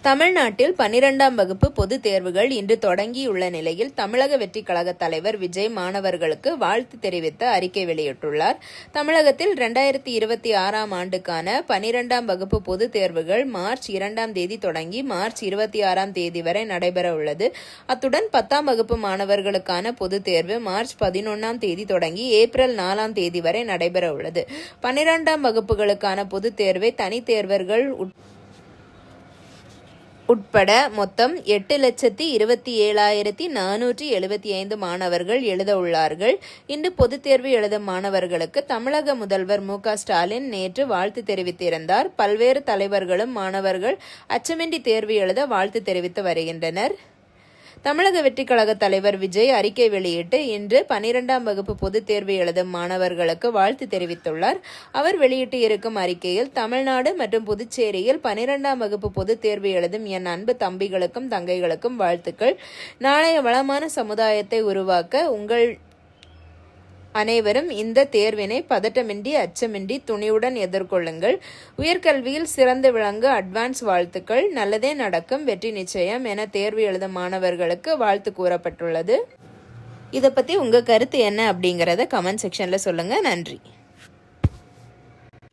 தமிழ்நாட்டில் 12ஆம் வகுப்பு பொதுத் தேர்வுகள் இன்று தொடங்கியுள்ள நிலையில் தமிழக வெற்றிக் கழக தலைவர் விஜய் மாணவர்களுக்கு வாழ்த்து தெரிவித்து அறிக்கை வெளியிட்டுள்ளார். தமிழகத்தில் 2026ஆம் ஆண்டுக்கான 12ஆம் வகுப்பு பொதுத் தேர்வுகள் மார்ச் 2ஆம் தேதி தொடங்கி மார்ச் 26ஆம் தேதி வரை நடைபெற உள்ளது. அத்துடன் 10ஆம் வகுப்பு மாணவர்களுக்கான பொதுத் தேர்வு மார்ச் 11ஆம் தேதி தொடங்கி ஏப்ரல் 4ஆம் தேதி வரை நடைபெற உள்ளது. 12ஆம் வகுப்புகளுக்கான பொதுத் தேர்வை தனித் தேர்வர்கள் உட்பட மொத்தம் 8,27,475 மாணவர்கள் எழுத உள்ளார்கள். இன்று பொதுத் தேர்வு எழுதும் மாணவர்களுக்கு தமிழக முதல்வர் மு.க.ஸ்டாலின் நேற்று வாழ்த்து தெரிவித்திருந்தார். பல்வேறு தலைவர்களும் மாணவர்கள் அச்சமின்றி தேர்வு எழுத வாழ்த்து தெரிவித்து வருகின்றனர். தமிழக வெற்றிக் கழக தலைவர் விஜய் அறிக்கை வெளியிட்டு இன்று 12ஆம் வகுப்பு பொதுத் தேர்வு எழுதும் மாணவர்களுக்கு வாழ்த்து தெரிவித்துள்ளார். அவர் வெளியிட்டு இருக்கும் அறிக்கையில், தமிழ்நாடு மற்றும் புதுச்சேரியில் 12ஆம் வகுப்பு பொதுத் தேர்வு எழுதும் என் அன்பு தம்பிகளுக்கும் தங்கைகளுக்கும் வாழ்த்துக்கள். நாளைய வளமான சமுதாயத்தை உருவாக்க உங்கள் அனைவரும் இந்த தேர்வினை பதட்டமின்றி அச்சமின்றி துணிவுடன் எதிர்கொள்ளுங்கள். உயர்கல்வியில் சிறந்து விளங்க அட்வான்ஸ் வாழ்த்துக்கள். நல்லதே நடக்கும், வெற்றி நிச்சயம் என தேர்வு எழுதும் மாணவர்களுக்கு வாழ்த்து கூறப்பட்டுள்ளது. இதை பற்றி உங்கள் கருத்து என்ன அப்படிங்கிறத கமெண்ட் செக்ஷனில் சொல்லுங்கள். நன்றி.